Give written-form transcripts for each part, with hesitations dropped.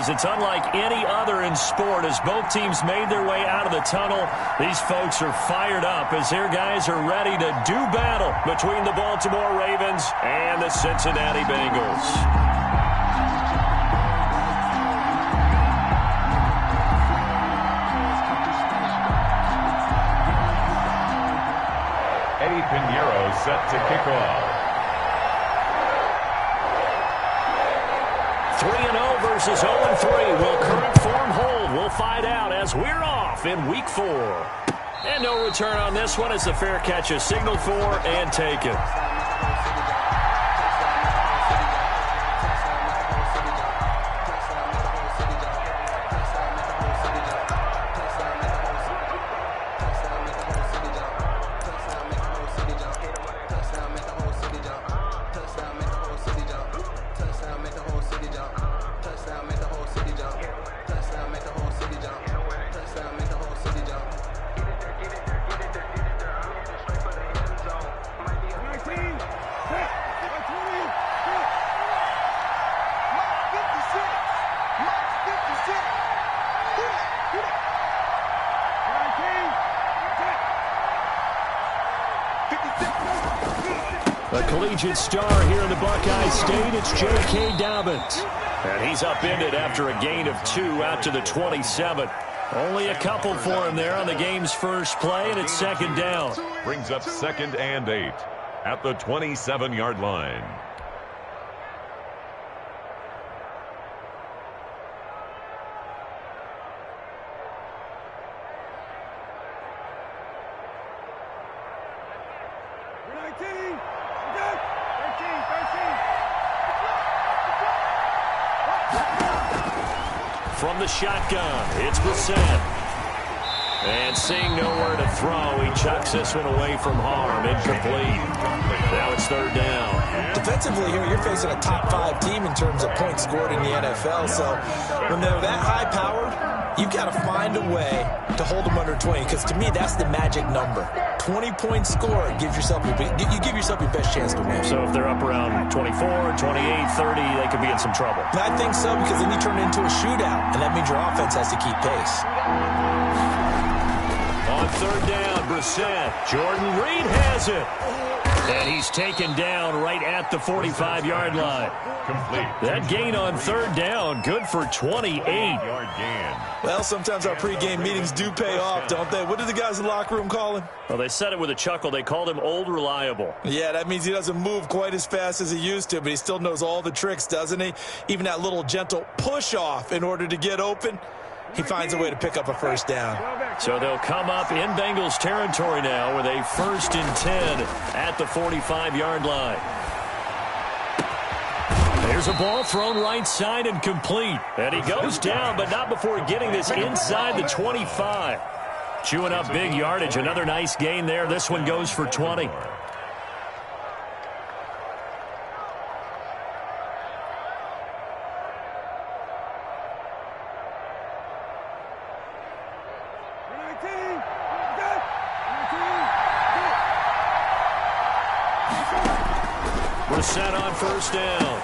because it's unlike any other in sport. As both teams made their way out of the tunnel, these folks are fired up as their guys are ready to do battle between the Baltimore Ravens and the Cincinnati Bengals. Eddie Pinheiro set to kick off. 3-0 versus 0-3. Will current form hold? We'll find out as we're off in Week 4. And no return on this one as the fair catch is signaled for and taken. A collegiate star here in the Buckeye State, it's J.K. Dobbins. And he's upended after a gain of 2 out to the 27. Only a couple for him there on the game's first play, and it's second down. Brings up 2nd and 8 at the 27-yard line. From the shotgun, it's Brissett. And seeing nowhere to throw, he chucks this one away from harm. Incomplete. Now it's third down. Defensively here, you're facing a top 5 team in terms of points scored in the NFL. So when they're that high-powered, you've got to find a way to hold them under 20. Because to me, that's the magic number. 20-point score gives yourself you give yourself your best chance to win. So if they're up around 24, 28, 30, they could be in some trouble. And I think so, because then you turn it into a shootout, and that means your offense has to keep pace. On third down, Brissett. Jordan Reed has it. And he's taken down right at the 45-yard line. Complete. That gain on third down, good for 28-yard gain. Well, sometimes our pregame meetings do pay off, don't they? What did the guys in the locker room call him? Well, they said it with a chuckle. They called him Old Reliable. Yeah, that means he doesn't move quite as fast as he used to, but he still knows all the tricks, doesn't he? Even that little gentle push-off in order to get open. He finds a way to pick up a first down. So they'll come up in Bengals territory now with a 1st and 10 at the 45-yard line. There's a ball thrown right side and complete. And he goes down, but not before getting this inside the 25. Chewing up big yardage. Another nice gain there. This one goes for 20. Set on first down.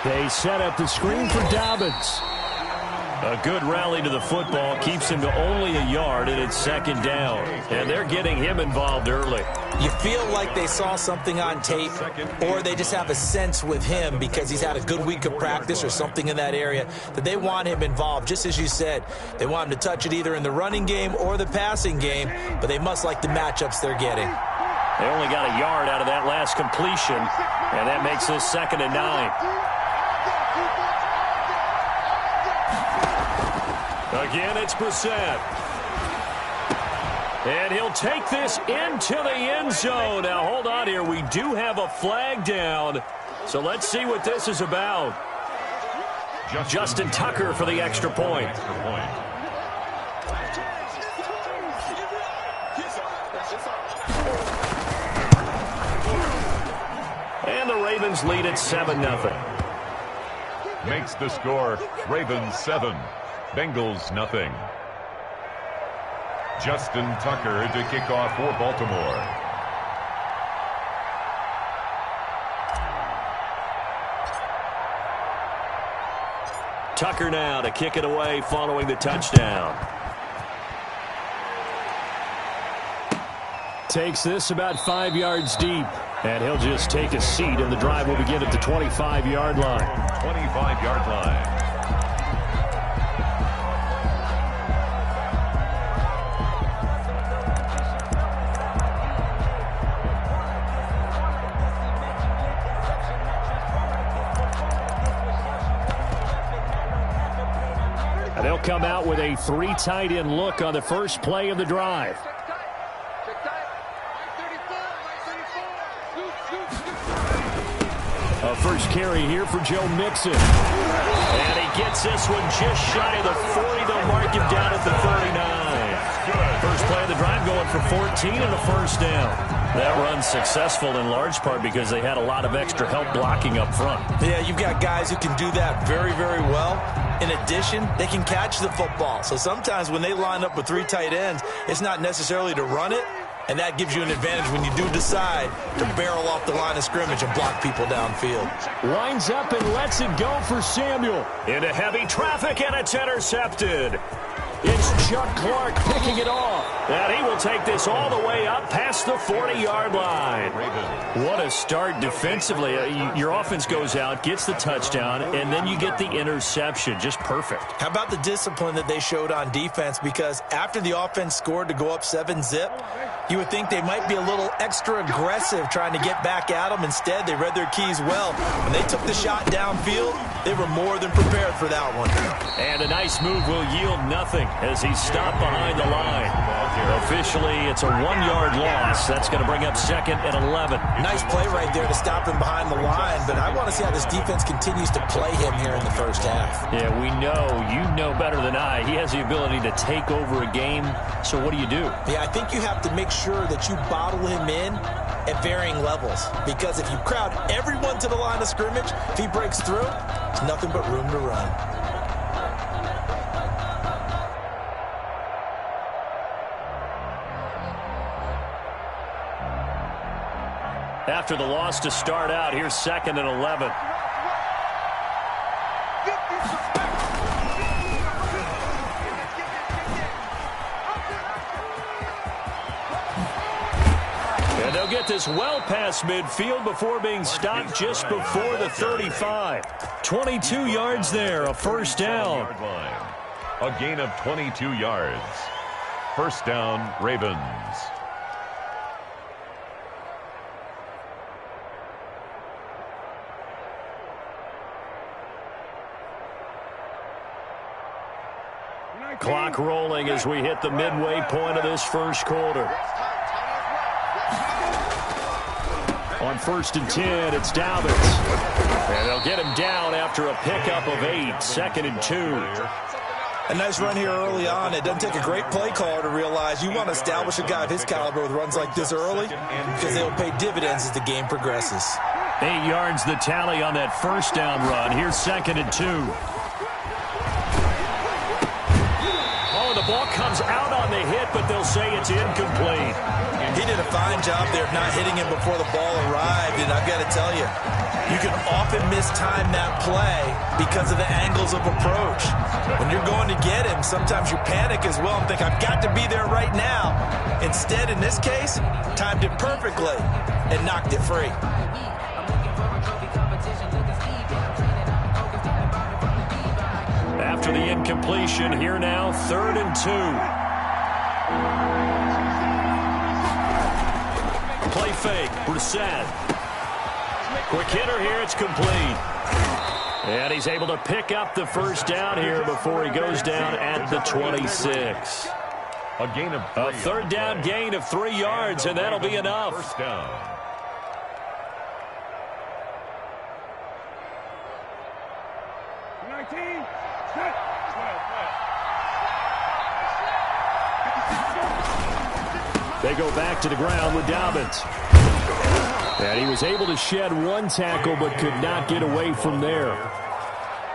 They set up the screen for Dobbins. A good rally to the football keeps him to only a yard, and it's second down. And they're getting him involved early. You feel like they saw something on tape, or they just have a sense with him because he's had a good week of practice or something in that area that they want him involved. Just as you said, they want him to touch it either in the running game or the passing game, but they must like the matchups they're getting. They only got a yard out of that last completion, and that makes this 2nd and 9. Again, it's Brissett. And he'll take this into the end zone. Now, hold on here. We do have a flag down, so let's see what this is about. Justin Tucker for the extra point. And the Ravens lead at 7-0. Makes the score Ravens 7, Bengals nothing. Justin Tucker to kick off for Baltimore. Tucker now to kick it away following the touchdown. Takes this about 5 yards deep, and he'll just take a seat, and the drive will begin at the 25-yard line. 25-yard line. And they'll come out with a 3 tight end look on the first play of the drive. A first carry here for Joe Mixon. And he gets this one just shy of the 40. They'll mark him down at the 39. First play of the drive going for 14 and a first down. That run's successful in large part because they had a lot of extra help blocking up front. Yeah, you've got guys who can do that very, very well. In addition, they can catch the football. So sometimes when they line up with 3 tight ends, it's not necessarily to run it. And that gives you an advantage when you do decide to barrel off the line of scrimmage and block people downfield. Winds up and lets it go for Samuel. Into heavy traffic, and it's intercepted. It's Chuck Clark picking it off. And he will take this all the way up past the 40-yard line. What a start defensively. Your offense goes out, gets the touchdown, and then you get the interception. Just perfect. How about the discipline that they showed on defense? Because after the offense scored to go up 7-zip, you would think they might be a little extra aggressive trying to get back at them. Instead, they read their keys well. When they took the shot downfield, they were more than prepared for that one. And a nice move will yield nothing as he's stopped behind the line. Officially, it's a 1-yard loss. That's going to bring up 2nd and 11. Nice play right there to stop him behind the line, but I want to see how this defense continues to play him here in the first half. Yeah, we know. You know better than I. He has the ability to take over a game, so what do you do? Yeah, I think you have to make sure that you bottle him in at varying levels, because if you crowd everyone to the line of scrimmage, if he breaks through, there's nothing but room to run. After the loss to start out, here's 2nd and 11. And they'll get this well past midfield before being stopped just before the 35. 22 yards there, a first down. A gain of 22 yards. First down, Ravens. Clock rolling as we hit the midway point of this first quarter. On 1st and 10, it's Dobbins. And they'll get him down after a pickup of 8, 2nd and 2. A nice run here early on. It doesn't take a great play caller to realize you want to establish a guy of his caliber with runs like this early, because they'll pay dividends as the game progresses. 8 yards the tally on that first down run. Here's 2nd and 2. The ball comes out on the hit, but they'll say it's incomplete. He did a fine job there of not hitting him before the ball arrived, and I've got to tell you, you can often mistime that play because of the angles of approach. When you're going to get him, sometimes you panic as well and think, I've got to be there right now. Instead, in this case, timed it perfectly and knocked it free. After the incompletion, here now, 3rd and 2. Play fake, Brissett. Quick hitter here, it's complete. And he's able to pick up the first down here before he goes down at the 26. A gain of 3. A 3rd down gain of 3 yards, and that'll be enough. First down. They go back to the ground with Dobbins. And he was able to shed 1 tackle but could not get away from there.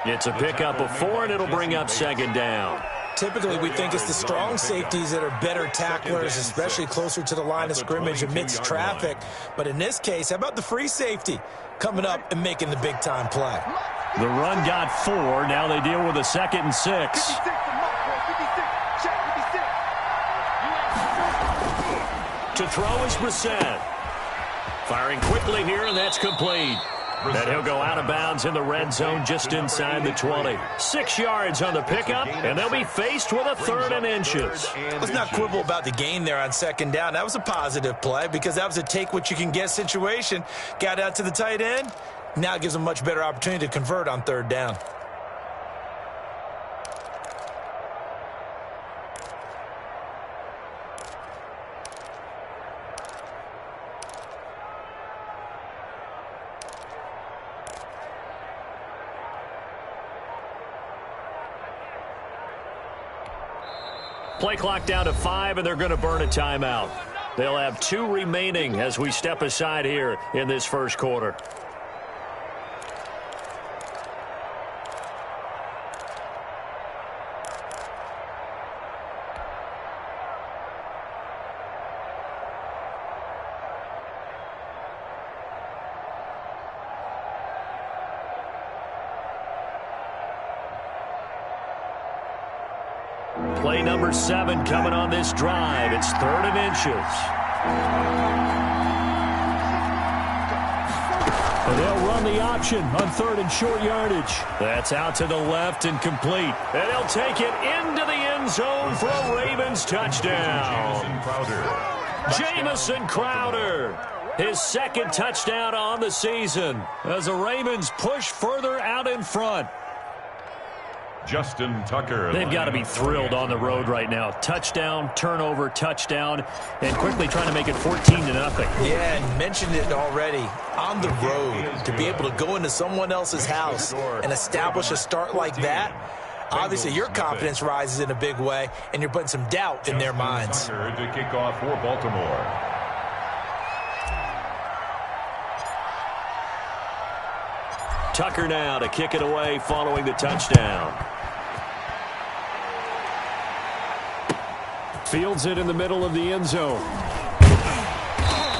It's a pickup of 4, and it'll bring up 2nd down. Typically, we think it's the strong safeties that are better tacklers, especially closer to the line of scrimmage amidst traffic. But in this case, how about the free safety coming up and making the big-time play? The run got 4. Now they deal with a 2nd and 6. To throw is Brissett. Firing quickly here, and that's complete. And he'll go out of bounds in the red zone just inside the 20. 6 yards on the pickup, and they'll be faced with a 3rd and inches. Let's not quibble about the gain there on 2nd down. That was a positive play because that was a take-what-you-can-get situation. Got out to the tight end. Now it gives them a much better opportunity to convert on 3rd down. Play clock down to 5, and they're going to burn a timeout. They'll have 2 remaining as we step aside here in this first quarter. Play number 7 coming on this drive. It's 3rd and inches. And they'll run the option on 3rd and short yardage. That's out to the left and complete. And he'll take it into the end zone for a Ravens touchdown. Jamison Crowder. His 2nd touchdown on the season as the Ravens push further out in front. Justin Tucker. They've got to be thrilled on the road right now. Touchdown, turnover, touchdown, and quickly trying to make it 14-0. Yeah, and mentioned it already. On the road, to be able to go into someone else's house and establish a start like that, obviously your confidence rises in a big way, and you're putting some doubt in their minds. Tucker to kick off for Baltimore. Tucker now to kick it away following the touchdown. Fields it in the middle of the end zone.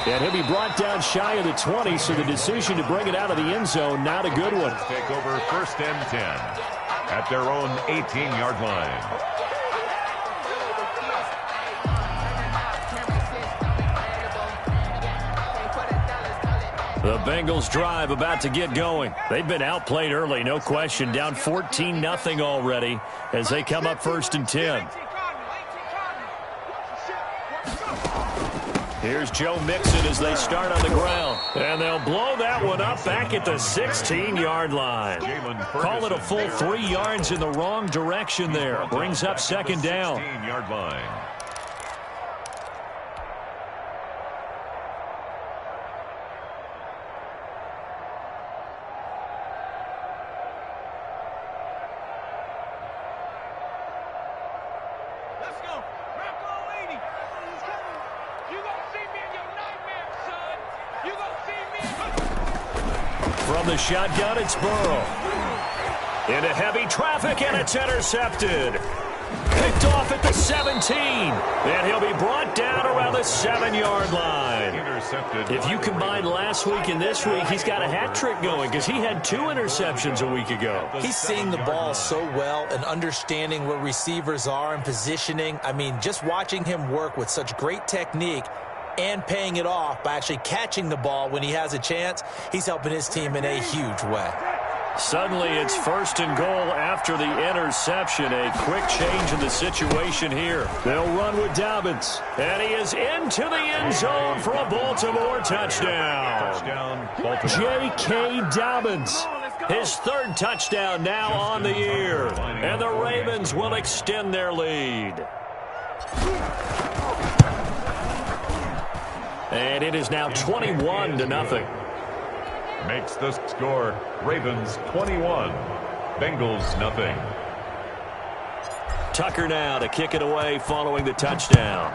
And he'll be brought down shy of the 20, so the decision to bring it out of the end zone, not a good one. Take over 1st and 10 at their own 18-yard line. The Bengals drive about to get going. They've been outplayed early, no question. Down 14-0 already as they come up 1st and 10. Here's Joe Mixon as they start on the ground. And they'll blow that one up back at the 16-yard line. Call it a full 3 yards in the wrong direction there. Brings up 2nd down. 16-yard line. From the shotgun, it's Burrow. Into heavy traffic, and it's intercepted. Picked off at the 17. And he'll be brought down around the 7-yard line. Intercepted. If you combine last week and this week, he's got a hat trick going because he had 2 interceptions a week ago. He's seeing the ball so well and understanding where receivers are and positioning. I mean, just watching him work with such great technique and paying it off by actually catching the ball when he has a chance, he's helping his team in a huge way. Suddenly it's 1st and goal after the interception. A quick change in the situation here. They'll run with Dobbins. And he is into the end zone for a Baltimore touchdown. J.K. Dobbins. His 3rd touchdown now on the year. And the Ravens will extend their lead. And it is now 21-0. Makes the score Ravens 21, Bengals nothing. Tucker now to kick it away following the touchdown.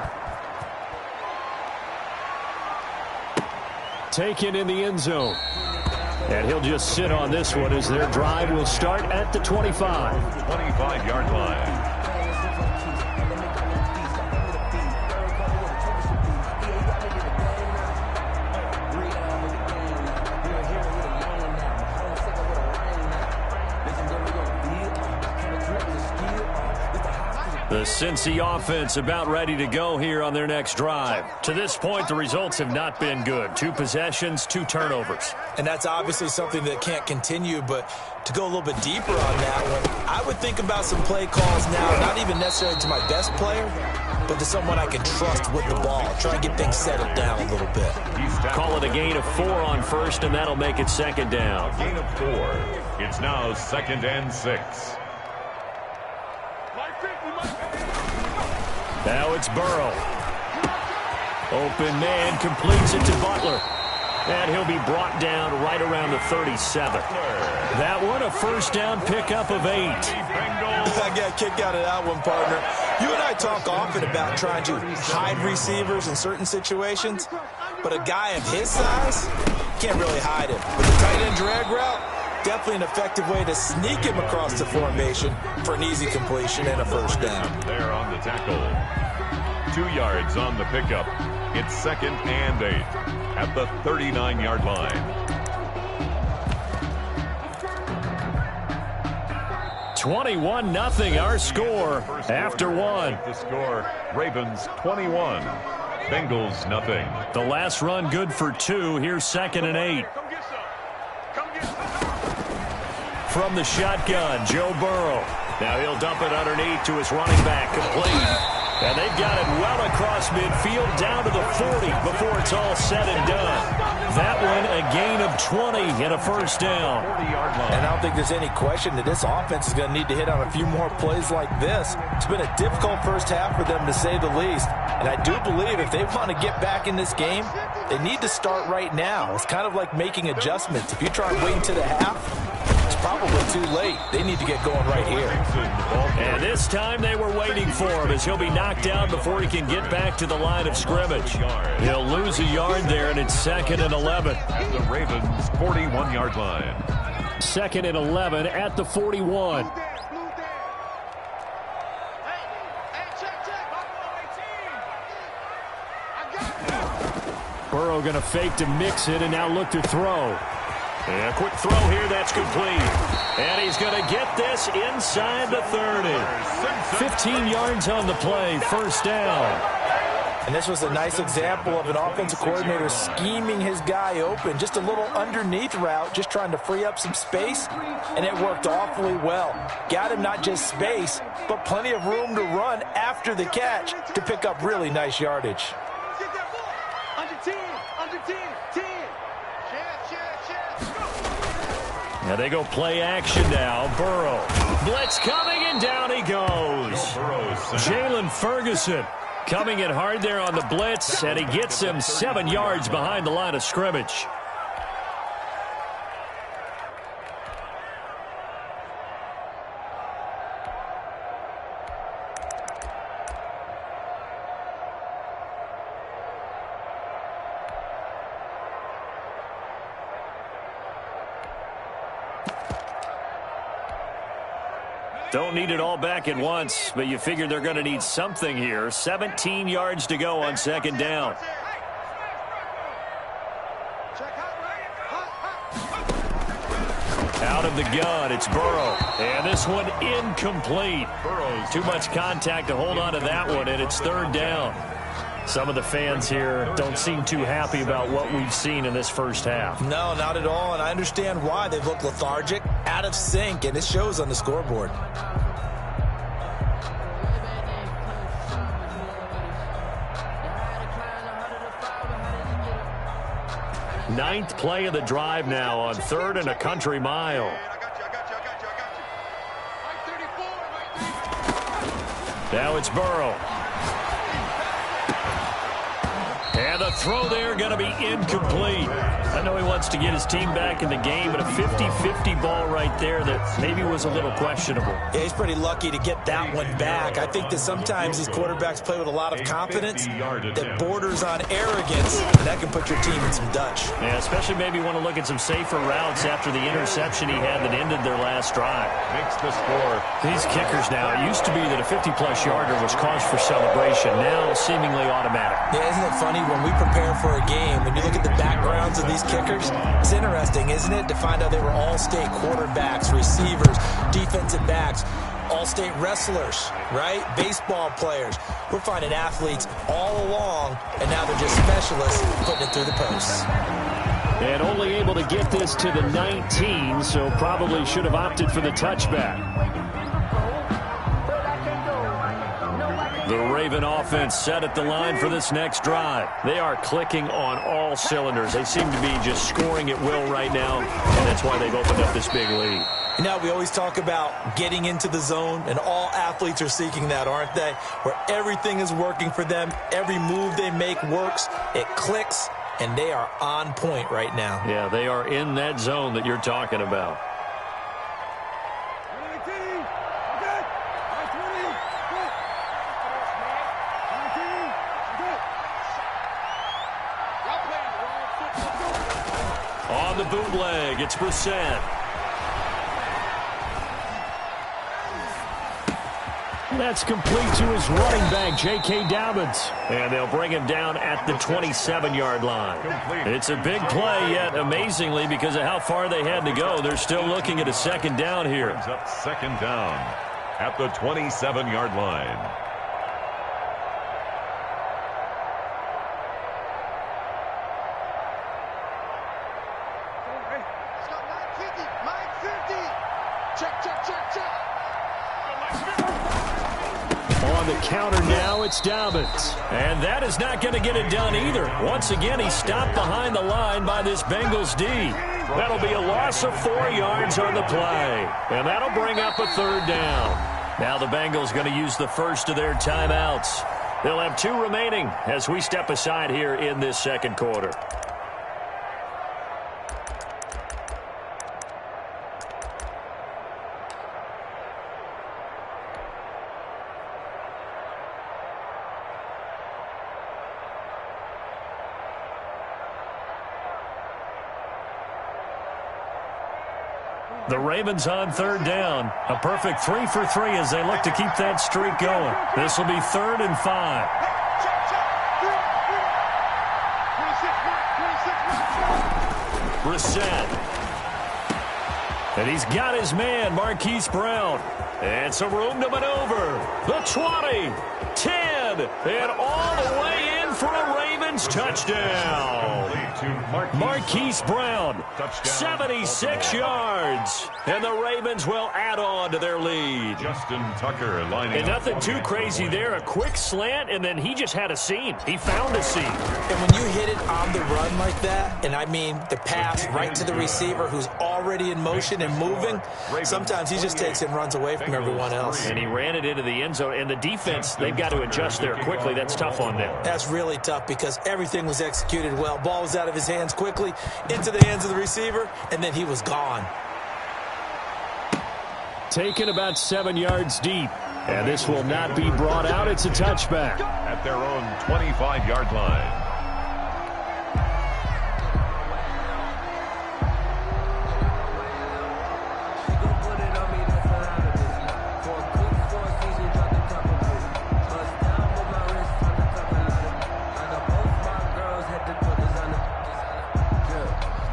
Taken in the end zone. And he'll just sit on this one as their drive will start at the 25. 25-yard line. The Cincy offense about ready to go here on their next drive. To this point, the results have not been good. 2 possessions, 2 turnovers. And that's obviously something that can't continue, but to go a little bit deeper on that one, I would think about some play calls now, not even necessarily to my best player, but to someone I can trust with the ball. Try and get things settled down a little bit. Call it a gain of 4 on first, and that'll make it second down. Gain of 4. It's now 2nd and 6. Now it's Burrow. Open man completes it to Butler. And he'll be brought down right around the 37. That one, a first down pickup of 8. I got a kick out of that one, partner. You and I talk often about trying to hide receivers in certain situations, but a guy of his size can't really hide him. With the tight end drag route, definitely an effective way to sneak him across the formation for an easy completion and a first down. There on the tackle. 2 yards on the pickup. It's 2nd and 8 at the 39-yard line. 21-0 our score after 1. The score, Ravens 21, Bengals nothing. The last run good for 2. Here's 2nd and 8. From the shotgun, Joe Burrow. Now he'll dump it underneath to his running back, complete. And they've got it well across midfield down to the 40 before it's all said and done. That one, a gain of 20 and a first down. And I don't think there's any question that this offense is going to need to hit on a few more plays like this. It's been a difficult first half for them, to say the least. And I do believe if they want to get back in this game, they need to start right now. It's kind of like making adjustments. If you try and wait until the half, it's probably too late. They need to get going right here. And this time they were waiting for him, as he'll be knocked down before he can get back to the line of scrimmage. He'll lose a yard there, and it's 2nd and 11. At the Ravens' 41-yard line. 2nd and 11 at the 41. Burrow going to fake to mix it and now look to throw. And a quick throw here, that's complete. And he's going to get this inside the 30. 15 yards on the play, first down. And this was a nice example of an offensive coordinator scheming his guy open. Just a little underneath route, just trying to free up some space, and it worked awfully well. Got him not just space, but plenty of room to run after the catch to pick up really nice yardage. Now they go play action now. Burrow. Blitz coming, and down he goes. Jalen Ferguson coming in hard there on the blitz, and he gets him 7 yards behind the line of scrimmage. Don't need it all back at once, but you figure they're going to need something here. 17 yards to go on 2nd down. Out of the gun, it's Burrow. And this one incomplete. Too much contact to hold on to that one, and it's 3rd down. Some of the fans here don't seem too happy about what we've seen in this first half. No, not at all, and I understand why. They've looked lethargic, out of sync, and it shows on the scoreboard. Ninth play of the drive now on 3rd and a country mile. Now it's Burrow. And the throw there going to be incomplete. I know he wants to get his team back in the game, but a 50-50 ball right there that maybe was a little questionable. Yeah, he's pretty lucky to get that one back. I think that sometimes these quarterbacks play with a lot of confidence that borders on arrogance, and that can put your team in some Dutch. Yeah, especially maybe want to look at some safer routes after the interception he had that ended their last drive. Makes the score. These kickers now, it used to be that a 50-plus yarder was cause for celebration. Now seemingly automatic. Yeah, isn't it funny when we prepare for a game, when you look at the backgrounds of these kickers, it's interesting, isn't it, to find out they were all-state quarterbacks, receivers, defensive backs. all-state wrestlers, right? Baseball players. We're finding athletes all along, and now they're just specialists putting it through the posts. And only able to get this to the 19, so probably should have opted for the touchback. The Raven offense set at the line for this next drive. They are clicking on all cylinders. They seem to be just scoring at will right now, and that's why they've opened up this big lead. You know, we always talk about getting into the zone, and all athletes are seeking that, aren't they? Where everything is working for them, every move they make works, it clicks, and they are on point right now. Yeah, they are in that zone that you're talking about. On the bootleg, it's Brissett. That's complete to his running back, J.K. Dobbins. And they'll bring him down at the 27-yard line. It's a big play, yet amazingly, because of how far they had to go, they're still looking at a second down here. Up second down at the 27-yard line. On the counter now, it's Dobbins. And that is not going to get it done either. Once again, he's stopped behind the line by this Bengals D. That'll be a loss of 4 yards on the play. And that'll bring up a third down. Now the Bengals going to use the first of their timeouts. They'll have 2 remaining as we step aside here in this second quarter. The Ravens on third down. A perfect 3 for 3 as they look to keep that streak going. This will be 3rd and 5. Brissett. And he's got his man, Marquise Brown. And some room to maneuver. The 20, 10, and all the way in for a Ravens touchdown. Marquise Brown, 76 yards. And the Ravens will add on to their lead. Justin Tucker lining and nothing too crazy there. A quick slant, and then he just had a seam. He found a seam. And when you hit it on the run like that, and I mean the pass right to the receiver who's already in motion and moving, sometimes he just takes it and runs away from everyone else. And he ran it into the end zone. And the defense, they've got to adjust there quickly. That's tough on them. That's really tough because everything was executed well. Ball was out of his hands quickly, into the hands of the receiver, and then he was gone. Taken about 7 yards deep. And this will not be brought out. It's a touchback. At their own 25-yard line.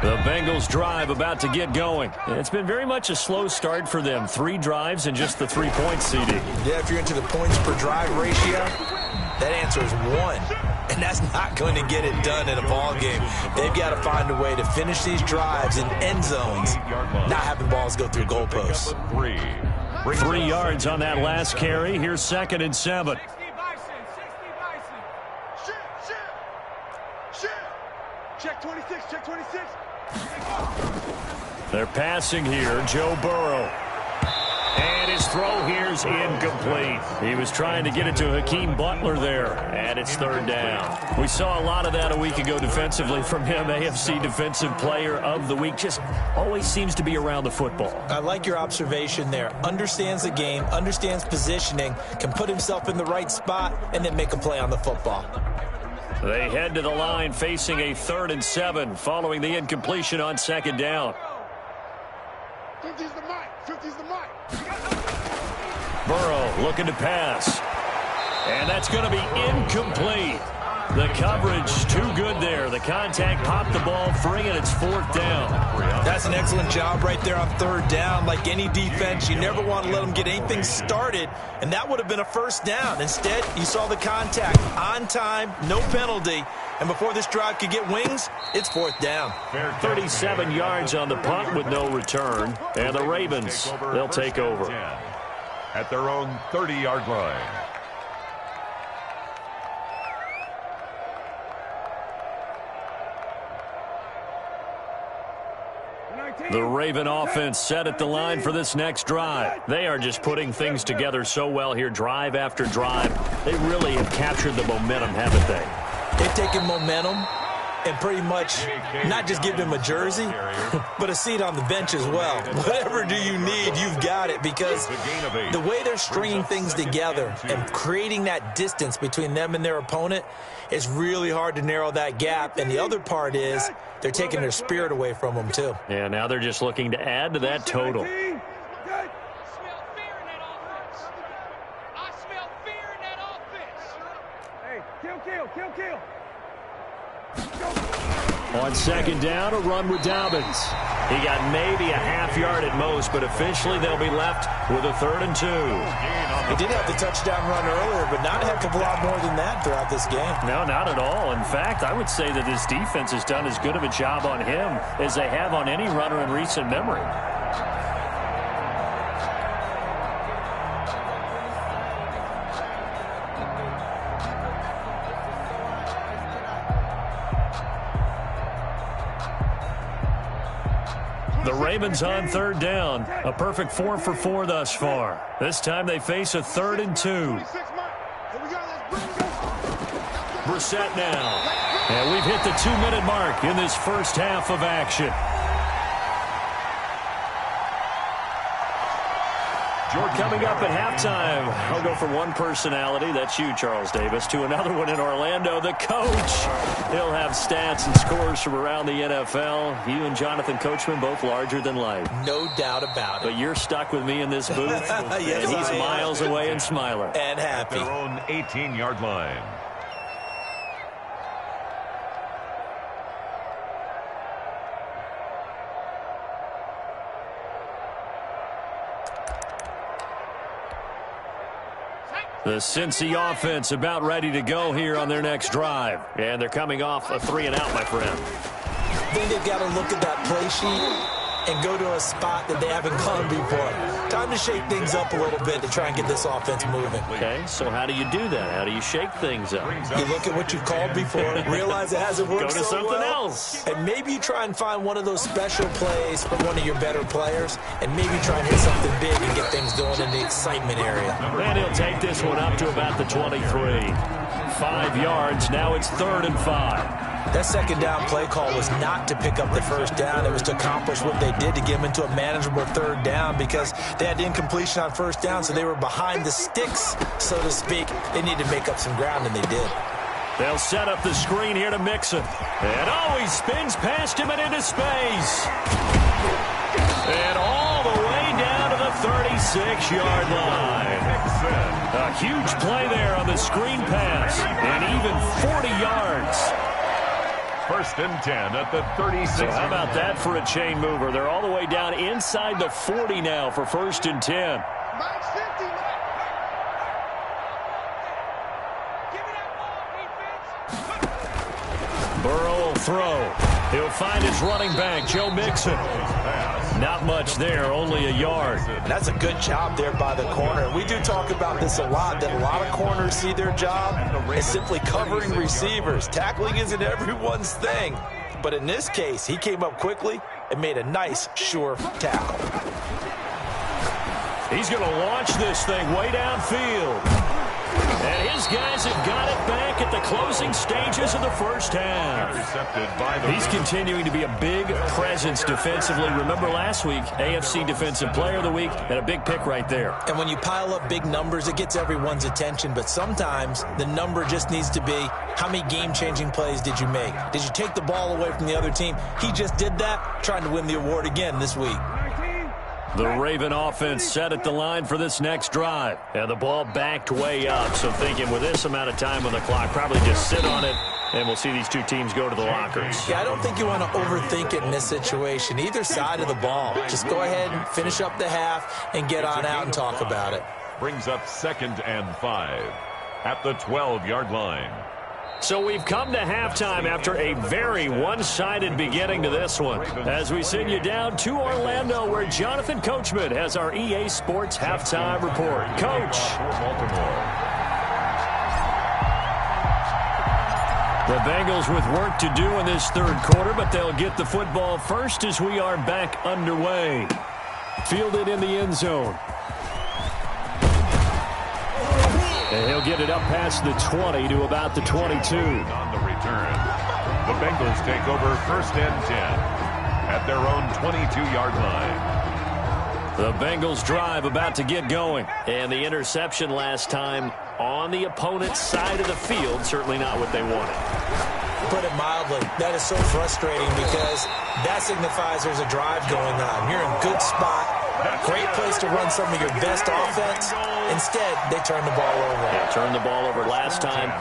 The Bengals drive about to get going. It's been very much a slow start for them. 3 drives and just the 3 points, CD. Yeah, if you're into the points per drive ratio, that answer is 1. And that's not going to get it done in a ball game. They've got to find a way to finish these drives in end zones, not having balls go through goalposts. 3 yards on that last carry. Here's 2nd and 7. Check 26, check 26. They're passing here. Joe Burrow. And his throw here's incomplete. He was trying to get it to Hakeem Butler there. And it's 3rd down. We saw a lot of that a week ago defensively from him. AFC Defensive Player of the Week. Just always seems to be around the football. I like your observation there. Understands the game, understands positioning, can put himself in the right spot, and then make a play on the football. They head to the line facing a 3rd and 7 following the incompletion on 2nd down. 50's the mic. 50's the mic. Burrow looking to pass. And that's going to be incomplete. The coverage too good there. The contact popped the ball free, and it's 4th down. That's an excellent job right there on 3rd down. Like any defense, you never want to let them get anything started, and that would have been a 1st down. Instead, you saw the contact on time, no penalty, and before this drive could get wings, it's 4th down. 37 yards on the punt with no return, and the Ravens, they'll take over. At their own 30-yard line. The Raven offense set at the line for this next drive. They are just putting things together so well here, drive after drive. They really have captured the momentum, haven't they? They've taken momentum and pretty much not just give him a jersey, but a seat on the bench as well. Whatever do you need, you've got it, because the way they're stringing things together and creating that distance between them and their opponent, it's really hard to narrow that gap. And the other part is they're taking their spirit away from them, too. Yeah, now they're just looking to add to that total. Kill. On 2nd down, a run with Dobbins. He got maybe a half yard at most, but officially they'll be left with a 3rd and 2. He did have the touchdown run earlier, but not a heck of a lot more than that throughout this game. No, not at all. In fact, I would say that this defense has done as good of a job on him as they have on any runner in recent memory. The Ravens on 3rd down. A perfect 4 for 4 thus far. This time they face a 3rd and 2. Brissett now. And we've hit the 2-minute mark in this first half of action. Coming up at halftime, I'll go from one personality, that's you, Charles Davis, to another one in Orlando, the coach. He'll have stats and scores from around the NFL. You and Jonathan Coachman, both larger than life. No doubt about it. But you're stuck with me in this booth, yes, and he's miles away and smiling. And happy. At their own 18-yard line. The Cincy offense about ready to go here on their next drive. And they're coming off a 3-and-out, my friend. I think they've got to look at that play sheet and go to a spot that they haven't gone before. Time to shake things up a little bit to try and get this offense moving. Okay, so how do you do that? How do you shake things up? You look at what you've called before, realize it hasn't worked Go to so something well, else. and maybe you try and find one of those special plays from one of your better players, and maybe try and hit something big and get things going in the excitement area. And he'll take this one up to about the 23. 5 yards, now it's 3rd and 5. That 2nd down play call was not to pick up the 1st down. It was to accomplish what they did to get them into a manageable 3rd down, because they had incompletion on 1st down, so they were behind the sticks, so to speak. They needed to make up some ground, and they did. They'll set up the screen here to Mixon. And he spins past him and into space. And all the way down to the 36-yard line. A huge play there on the screen pass, and even 40 yards. 1st and 10 at the 36. So how about that for a chain mover? They're all the way down inside the 40 now for 1st and 10. Burrow will throw. He'll find his running back, Joe Mixon. Not much there, only a yard. That's a good job there by the corner. We do talk about this a lot, that a lot of corners see their job as simply covering receivers. Tackling isn't everyone's thing. But in this case, he came up quickly and made a nice, sure tackle. He's going to launch this thing way downfield. And his guys have got it back at the closing stages of the first half. He's continuing to be a big presence defensively. Remember last week, AFC Defensive Player of the Week, and a big pick right there. And when you pile up big numbers, it gets everyone's attention. But sometimes the number just needs to be, how many game-changing plays did you make? Did you take the ball away from the other team? He just did that, trying to win the award again this week. The Raven offense set at the line for this next drive. And the ball backed way up. So thinking with this amount of time on the clock, probably just sit on it, and we'll see these two teams go to the lockers. Yeah, I don't think you want to overthink it in this situation. Either side of the ball. Just go ahead and finish up the half and get on out and talk about it. Brings up 2nd and 5 at the 12-yard line. So we've come to halftime after a very one-sided beginning to this one. As we send you down to Orlando, where Jonathan Coachman has our EA Sports halftime report. Coach. The Bengals with work to do in this third quarter, but they'll get the football first as we are back underway. Fielded in the end zone. And he'll get it up past the 20 to about the 22. On the return, the Bengals take over 1st and 10 at their own 22-yard line. The Bengals drive about to get going. And the interception last time on the opponent's side of the field, certainly not what they wanted. Put it mildly, that is so frustrating because that signifies there's a drive going on. You're in a good spot. Great place to run some of your best offense. Instead, they turn the ball over. Yeah, turned the ball over last time.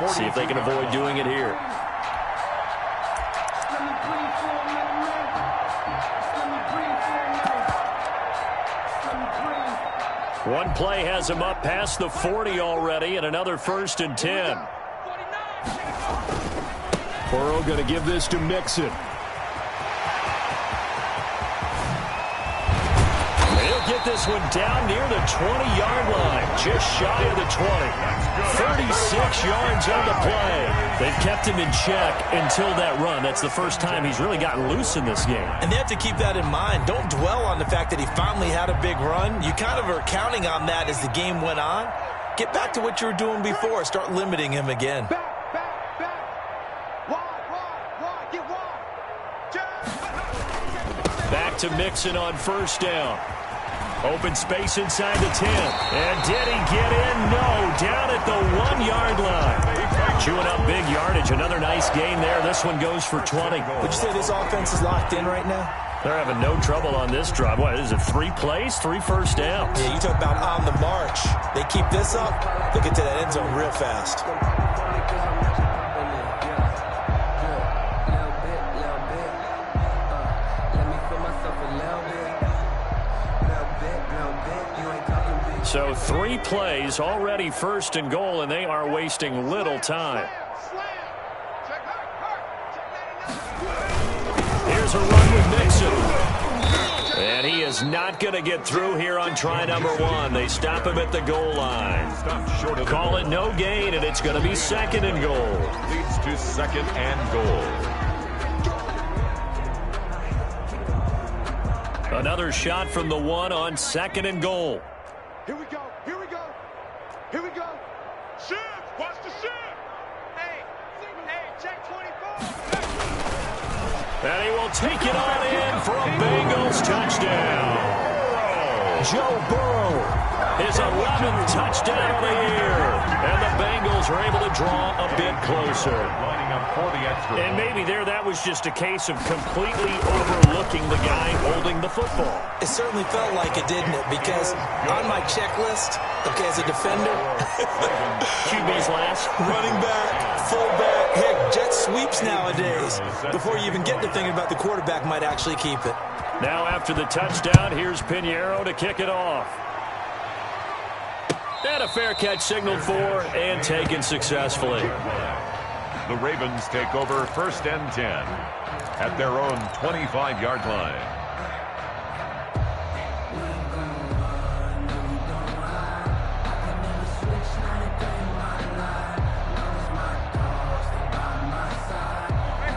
See if they can avoid doing it here. One play has him up past the 40 already, and another 1st and 10. Burrow going to give this to Mixon. He'll get this one down near the 20-yard line, just shy of the 20. 36 yards on the play. They've kept him in check until that run. That's the first time he's really gotten loose in this game. And they have to keep that in mind. Don't dwell on the fact that he finally had a big run. You kind of are counting on that as the game went on. Get back to what you were doing before. Start limiting him again. Back to Mixon on 1st down. Open space inside the 10. And did he get in? No. Down at the 1-yard line. Chewing up big yardage. Another nice gain there. This one goes for 20. Would you say this offense is locked in right now? They're having no trouble on this drive. What is it, 3 plays, 3 first downs? Yeah, you talk about on the march. They keep this up, they'll get to that end zone real fast. So 3 plays, already 1st and goal, and they are wasting little time. Here's a run with Mixon. And he is not going to get through here on try number 1. They stop him at the goal line. Call it no gain, and it's going to be 2nd and goal. Leads to 2nd and goal. Another shot from the 1 on 2nd and goal. Here we go. Here we go. Here we go. Shift. Watch the shift. Hey, check 24. And he will take it on in for a Bengals touchdown. Joe Burrow, his 11th touchdown of the year. And the Bengals are able to draw a bit closer. And maybe that was just a case of completely overlooking the guy holding the football. It certainly felt like it, didn't it? Because on my checklist, okay, as a defender, QB's last. Running back, fullback, heck, jet sweeps nowadays. Before you even get to thinking about the quarterback might actually keep it. Now after the touchdown, here's Pinheiro to kick it off. And a fair catch signaled for and taken successfully. The Ravens take over 1st and 10 at their own 25-yard line.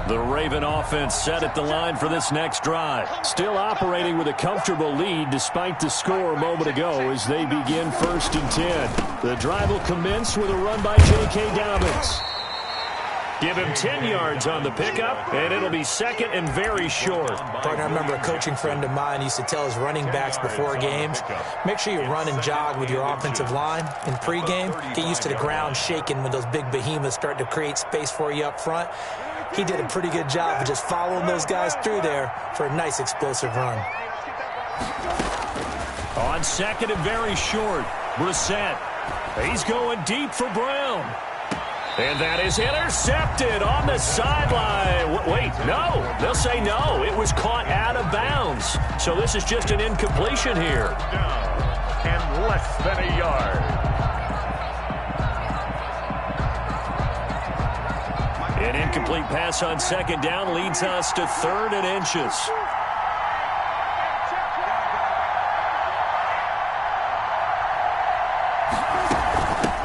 The Raven offense set at the line for this next drive. Still operating with a comfortable lead despite the score a moment ago as they begin 1st and 10. The drive will commence with a run by J.K. Dobbins. Give him 10 yards on the pickup, and it'll be 2nd and very short. Partner, I remember a coaching friend of mine used to tell his running backs before games, make sure you run and jog with your offensive line in pregame. Get used to the ground shaking when those big behemoths start to create space for you up front. He did a pretty good job of just following those guys through there for a nice explosive run. On second and very short, Brissett. He's going deep for Brown. And that is intercepted on the sideline. Wait, no. They'll say no. It was caught out of bounds. So this is just an incompletion here. Down and less than a yard. An incomplete pass on second down leads us to 3rd and inches.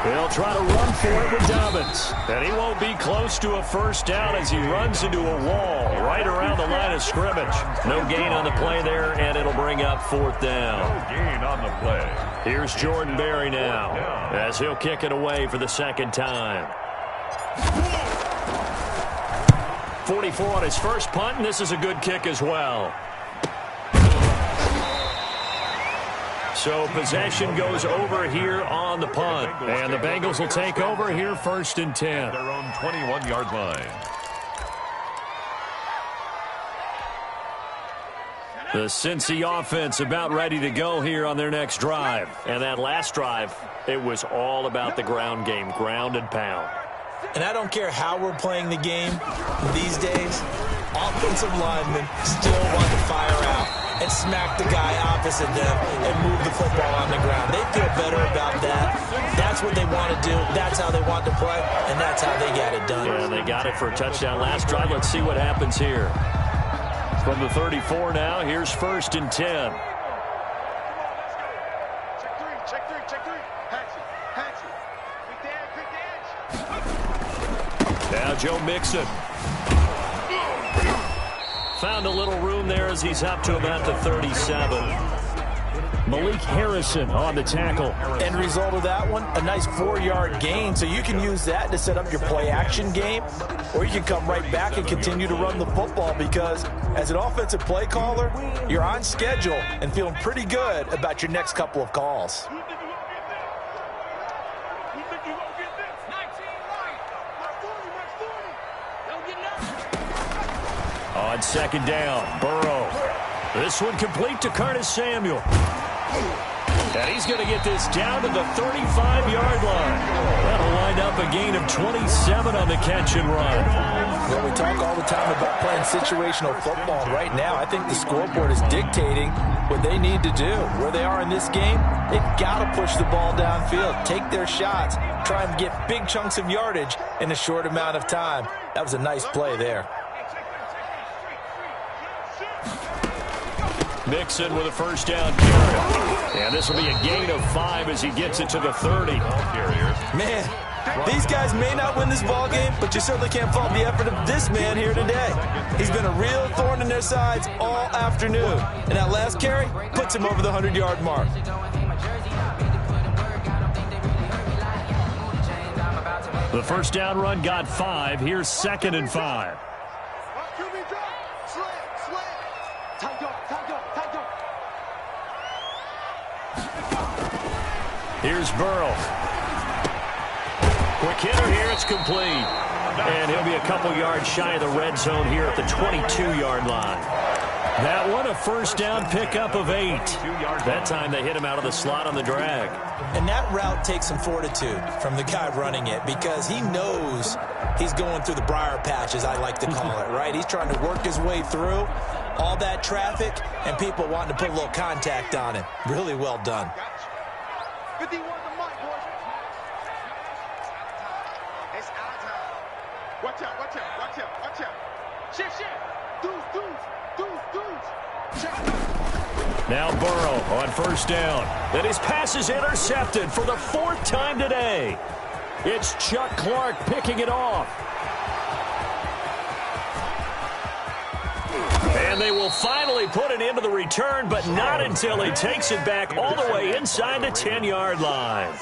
He'll try to run for it with Dobbins. And he won't be close to a first down as he runs into a wall right around the line of scrimmage. No gain on the play there, and it'll bring up 4th down. No gain on the play. Here's Jordan Berry now as he'll kick it away for the second time. 44 on his first punt, and this is a good kick as well. So possession goes over here on the punt. And the Bengals will take over here 1st and 10. Their own 21-yard line. The Cincy offense about ready to go here on their next drive. And that last drive, it was all about the ground game, ground and pound. And I don't care how we're playing the game these days, offensive linemen still want to fire out and smack the guy opposite them and move the football on the ground. They feel better about that. That's what they want to do. That's how they want to play, and that's how they got it done. Yeah, they got it for a touchdown last drive. Let's see what happens here. From the 34 now, here's 1st and 10. Check three. Patch it. Quick dance. Now Joe Mixon. Found a little room there as he's up to about the 37. Malik Harrison on the tackle. End result of that one, a nice 4-yard gain. So you can use that to set up your play-action game, or you can come right back and continue to run the football because as an offensive play caller, you're on schedule and feeling pretty good about your next couple of calls. On second down, Burrow. This one complete to Curtis Samuel. And he's going to get this down to the 35-yard line. That'll wind up a gain of 27 on the catch and run. Well, we talk all the time about playing situational football. Right now, I think the scoreboard is dictating what they need to do. Where they are in this game, they've got to push the ball downfield, take their shots, try and get big chunks of yardage in a short amount of time. That was a nice play there. Mixon with a first down carry. And this will be a gain of 5 as he gets it to the 30. Man, these guys may not win this ball game, but you certainly can't fault the effort of this man here today. He's been a real thorn in their sides all afternoon. And that last carry puts him over the 100-yard mark. The first down run got 5. Here's 2nd and 5. Here's Burrow. Quick hitter here. It's complete. And he'll be a couple yards shy of the red zone here at the 22-yard line. That one, a first down pickup of 8. That time they hit him out of the slot on the drag. And that route takes some fortitude from the guy running it because he knows he's going through the briar patch, as I like to call it, right? He's trying to work his way through all that traffic and people wanting to put a little contact on him. Really well done. 51 the mic, boys. It's our time. Watch out. Shift. Dudes. Now Burrow on first down. And his pass is intercepted for the 4th time today. It's Chuck Clark picking it off. And they will finally put an end to the return, but not until he takes it back all the way inside the 10-yard line.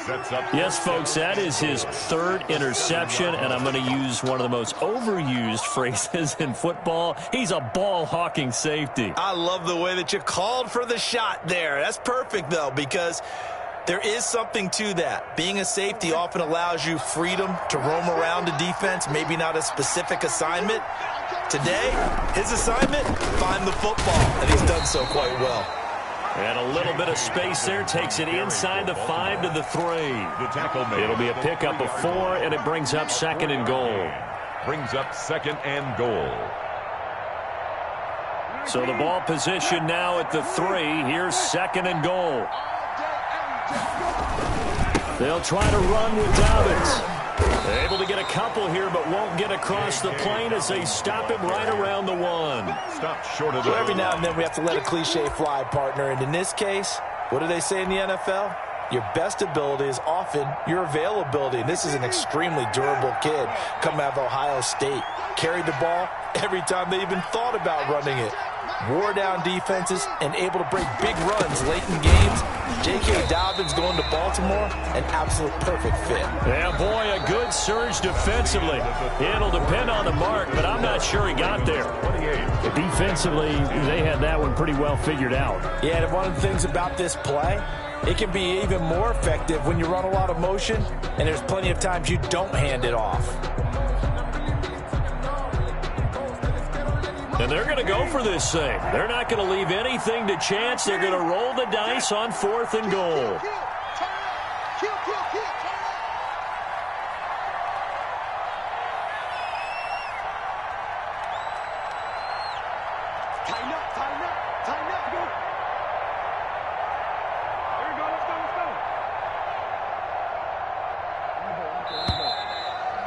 Yes, folks, that is his 3rd interception, and I'm going to use one of the most overused phrases in football. He's a ball-hawking safety. I love the way that you called for the shot there. That's perfect, though, because there is something to that. Being a safety often allows you freedom to roam around a defense, maybe not a specific assignment. Today, his assignment, find the football, and he's done so quite well. And a little bit of space there takes it inside the 5 to the 3. It'll be a pickup of 4, and it brings up 2nd and goal. Brings up 2nd and goal. So the ball position now at the 3. Here's 2nd and goal. They'll try to run with Dobbins. Able to get a couple here, but won't get across the plane as they stop him right around the 1. Stop short of the... So every now and then we have to let a cliche fly, partner. And in this case, what do they say in the NFL? Your best ability is often your availability. And this is an extremely durable kid coming out of Ohio State. Carried the ball every time they even thought about running it. Wore down defenses and able to break big runs late in games. J.K. Dobbins going to Baltimore, an absolute perfect fit. Yeah, boy, a good surge defensively. It'll depend on the mark, but I'm not sure he got there. Defensively, they had that one pretty well figured out. Yeah, and one of the things about this play, it can be even more effective when you run a lot of motion, and there's plenty of times you don't hand it off. And they're going to go for this thing. They're not going to leave anything to chance. They're going to roll the dice on 4th and goal.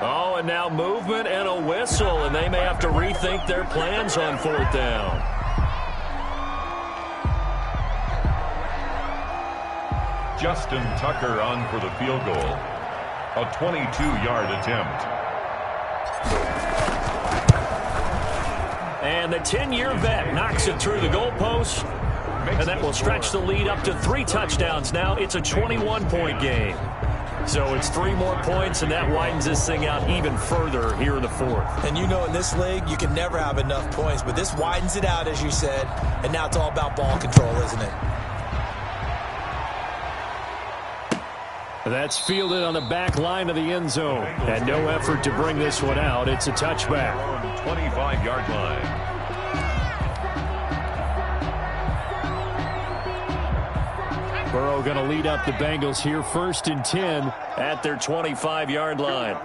Oh, and now movement and a whistle, and they may have to rethink their plans on 4th down. Justin Tucker on for the field goal. A 22-yard attempt. And the 10-year vet knocks it through the goalpost, and that will stretch the lead up to 3 touchdowns now. It's a 21-point game. So it's 3 more points, and that widens this thing out even further here in the 4th. And you know in this league, you can never have enough points, but this widens it out, as you said, and now it's all about ball control, isn't it? That's fielded on the back line of the end zone. And no effort to bring this one out. It's a touchback. 25-yard line. Burrow going to lead up the Bengals here, 1st and 10 at their 25-yard line.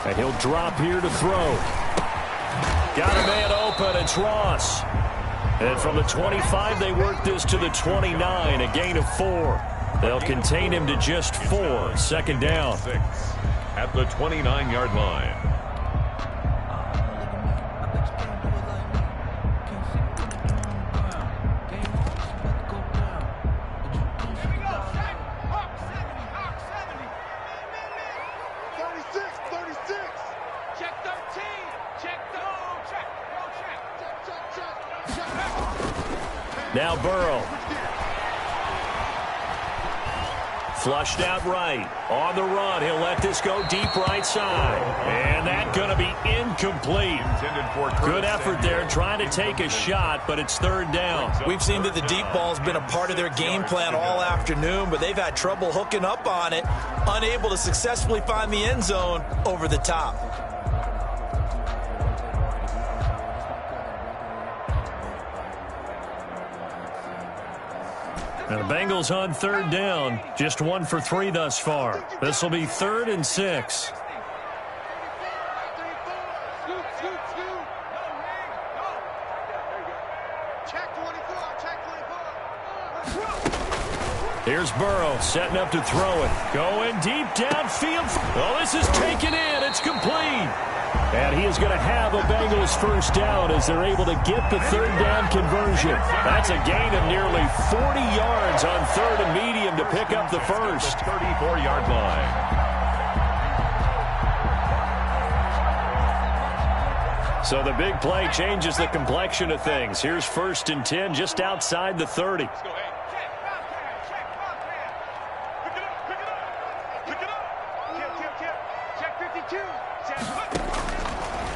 And he'll drop here to throw. Got a man open. It's Ross. And from the 25, they work this to the 29, a gain of 4. They'll contain him to just 4. 2nd down. 6 at the 29-yard line. Now Burrow. Flushed out right. On the run. He'll let this go deep right side. And that's going to be incomplete. Good effort there trying to take a shot, but it's 3rd down. We've seen that the deep ball's been a part of their game plan all afternoon, but they've had trouble hooking up on it, unable to successfully find the end zone over the top. And the Bengals on 3rd down. Just 1 for 3 thus far. This will be 3rd and 6. Here's Burrow setting up to throw it. Going deep downfield. Oh, this is taken in. It's complete. And he is going to have a Bengals 1st down as they're able to get the 3rd down conversion. That's a gain of nearly 40 yards on 3rd and medium to pick up the 1st. 34-yard line. So the big play changes the complexion of things. Here's 1st and 10 just outside the 30.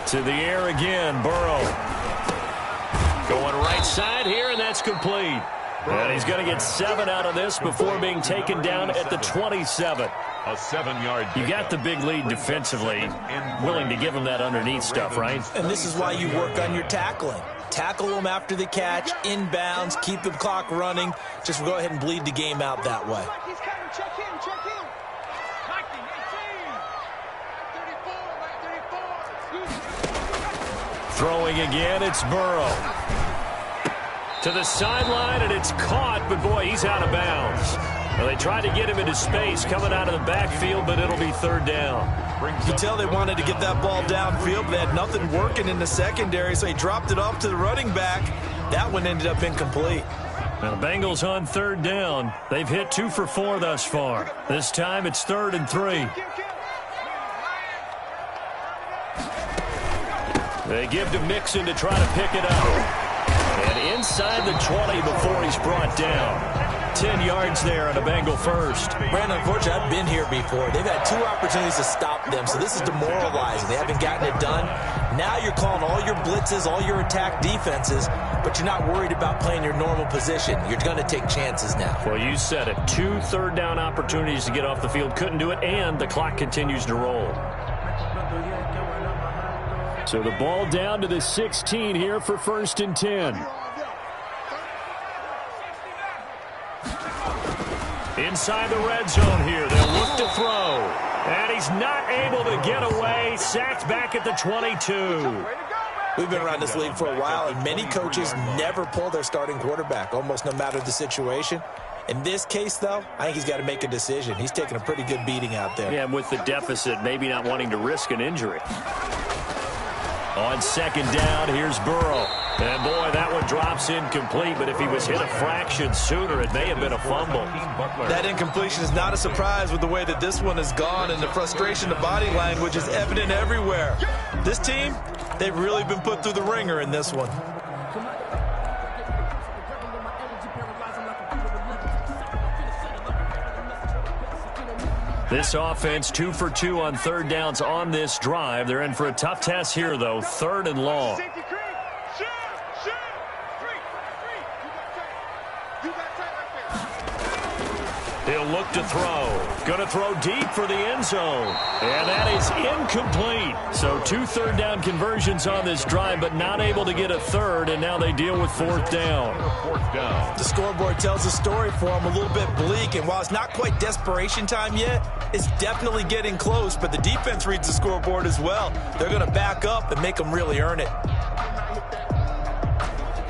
To the air again, Burrow. Going right side here, and that's complete. And he's going to get 7 out of this before being taken down at the 27. A 7-yard. You got the big lead defensively. Willing to give him that underneath stuff, right? And this is why you work on your tackling. Tackle them after the catch, inbounds, keep the clock running. Just go ahead and bleed the game out that way. Check in. Throwing again, it's Burrow. To the sideline, and it's caught, but boy, he's out of bounds. Well, they tried to get him into space coming out of the backfield, but it'll be third down. You can tell they wanted to get that ball downfield, but they had nothing working in the secondary, so he dropped it off to the running back. That one ended up incomplete. Now, the Bengals on third down. They've hit 2 for 4 thus far. This time it's 3rd and 3. They give to Mixon to try to pick it up. And inside the 20 before he's brought down. 10 yards there on a Bengal first. Brandon, unfortunately, I've been here before. They've had 2 opportunities to stop them, so this is demoralizing. They haven't gotten it done. Now you're calling all your blitzes, all your attack defenses, but you're not worried about playing your normal position. You're going to take chances now. Well, you said it. 2 third-down opportunities to get off the field. Couldn't do it, and the clock continues to roll. So the ball down to the 16 here for 1st and 10. Inside the red zone here. They'll look to throw. And he's not able to get away. Sacked back at the 22. We've been around this league for a while, and many coaches never pull their starting quarterback, almost no matter the situation. In this case, though, I think he's got to make a decision. He's taking a pretty good beating out there. Yeah, and with the deficit, maybe not wanting to risk an injury. On 2nd down, here's Burrow. And, boy, that one drops incomplete, but if he was hit a fraction sooner, it may have been a fumble. That incompletion is not a surprise with the way that this one has gone, and the frustration, the body language is evident everywhere. This team, they've really been put through the ringer in this one. This offense 2 for 2 on 3rd downs on this drive. They're in for a tough test here, though. 3rd and long. He'll look to throw. Going to throw deep for the end zone. And that is incomplete. So 2 third-down conversions on this drive, but not able to get a third, and now they deal with 4th down. The scoreboard tells a story for them, a little bit bleak, and while it's not quite desperation time yet, it's definitely getting close, but the defense reads the scoreboard as well. They're going to back up and make them really earn it.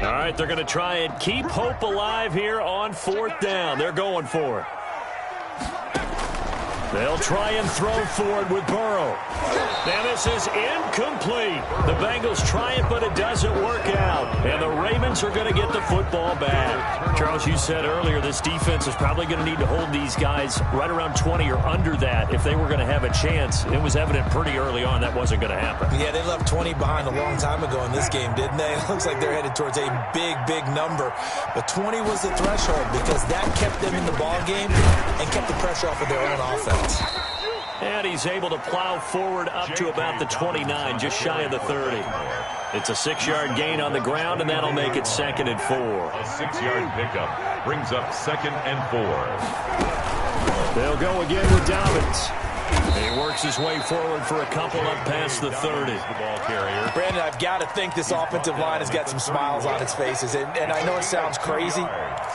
All right, they're going to try and keep hope alive here on 4th down. They're going for it. They'll try and throw for it with Burrow. And this is incomplete. The Bengals try it, but it doesn't work out. And the Ravens are going to get the football back. Charles, you said earlier this defense is probably going to need to hold these guys right around 20 or under that if they were going to have a chance. It was evident pretty early on that wasn't going to happen. Yeah, they left 20 behind a long time ago in this game, didn't they? It looks like they're headed towards a big, big number. But 20 was the threshold because that kept them in the ball game and kept the pressure off of their own offense. And he's able to plow forward up to about the 29, just shy of the 30. It's a 6-yard gain on the ground, and that'll make it 2nd and 4. A 6-yard pickup brings up 2nd and 4. They'll go again with Dobbins. He works his way forward for a couple up past the 30. The ball carrier. Brandon, I've got to think this offensive line has got some smiles on its faces. And I know it sounds crazy,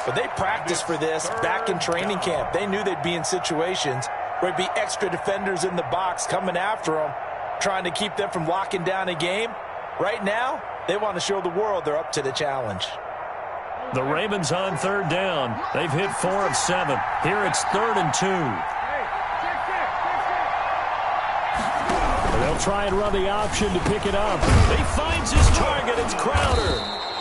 but they practiced for this back in training camp. They knew they'd be in situations where it'd be extra defenders in the box coming after them, trying to keep them from locking down a game. Right now, they want to show the world they're up to the challenge. The Ravens on 3rd down. They've hit 4 of 7. Here it's 3rd and 2. They'll try and run the option to pick it up. He finds his target. It's Crowder.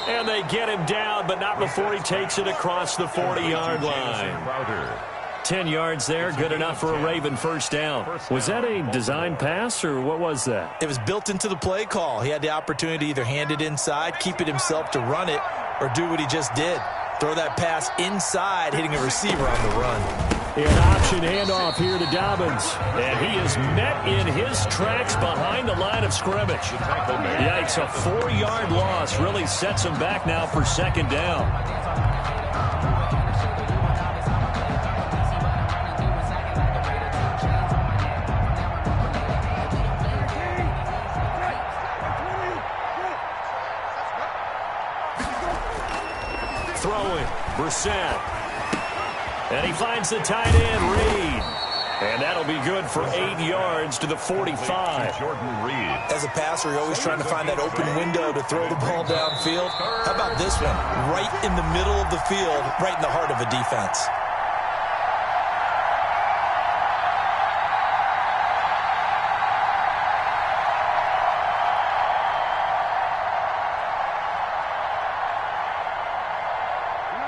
And they get him down, but not before he takes it across the 40-yard line. 10 yards there, good enough for a Raven first down. Was that a design pass, or what was that? It was built into the play call. He had the opportunity to either hand it inside, keep it himself to run it, or do what he just did. Throw that pass inside, hitting a receiver on the run. An option handoff here to Dobbins. And he is met in his tracks behind the line of scrimmage. Yikes, a 4-yard loss really sets him back now for 2nd down. Brissett. And he finds the tight end, Reed. And that'll be good for 8 yards to the 45. Jordan Reed. As a passer, you're always trying to find that open window to throw the ball downfield. How about this one? Right in the middle of the field, right in the heart of a defense.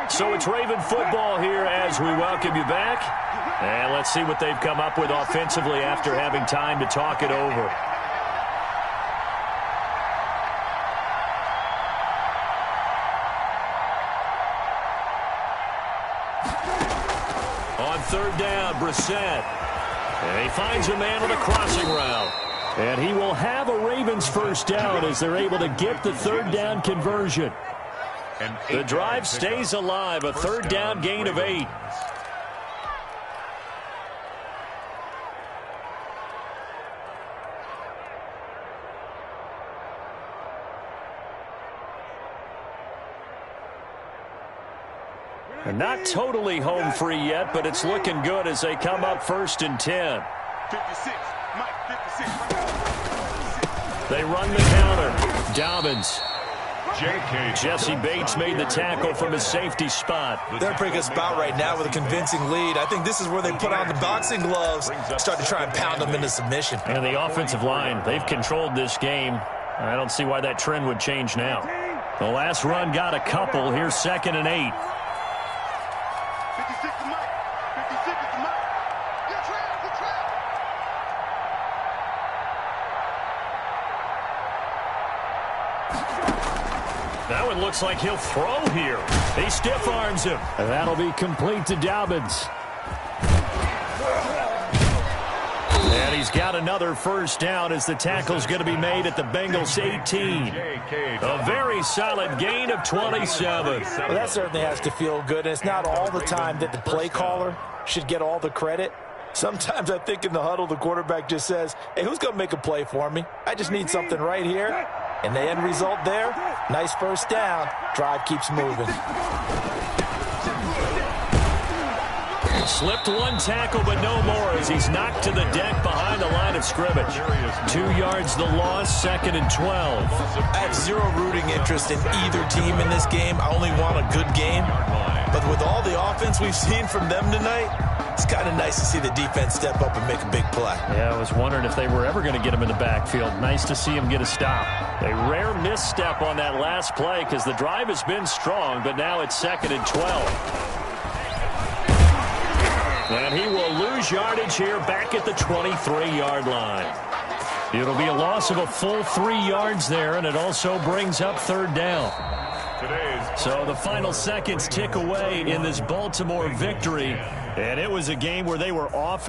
So it's Raven football here as we welcome you back. And let's see what they've come up with offensively after having time to talk it over. On third down, Brissett. And he finds a man on the crossing route. And he will have a Ravens first down as they're able to get the third down conversion. The drive stays alive, a third down gain of 8. And not totally home free yet, but it's looking good as they come up 1st and 10. 56, Mike, 56. They run the counter. Dobbins. J.K. Jesse Bates made the tackle from his safety spot. They're in a pretty good spot right now with a convincing lead. I think this is where they put on the boxing gloves, start to try and pound them into submission. And the offensive line, they've controlled this game. I don't see why that trend would change now. The last run got a couple. Here's 2nd and 8. 56 to Mike. 56 to Mike. Get trapped, get trapped. That one looks like he'll throw here. He stiff arms him. And that'll be complete to Dobbins. And he's got another first down as the tackle's going to be made at the Bengals 18. A very solid gain of 27. Well, that certainly has to feel good, and it's not all the time that the play caller should get all the credit. Sometimes I think in the huddle, the quarterback just says, hey, who's going to make a play for me? I just need something right here. And the end result there, nice first down. Drive keeps moving. Slipped one tackle, but no more as he's knocked to the deck behind the line of scrimmage. 2 yards the loss, 2nd and 12. I have zero rooting interest in either team in this game. I only want a good game. But with all the offense we've seen from them tonight, it's kind of nice to see the defense step up and make a big play. Yeah, I was wondering if they were ever going to get him in the backfield. Nice to see him get a stop. A rare misstep on that last play because the drive has been strong, but now it's 2nd and 12. And he will lose yardage here back at the 23-yard line. It'll be a loss of a full 3 yards there, and it also brings up third down. So the final seconds tick away in this Baltimore victory, and it was a game where they were off.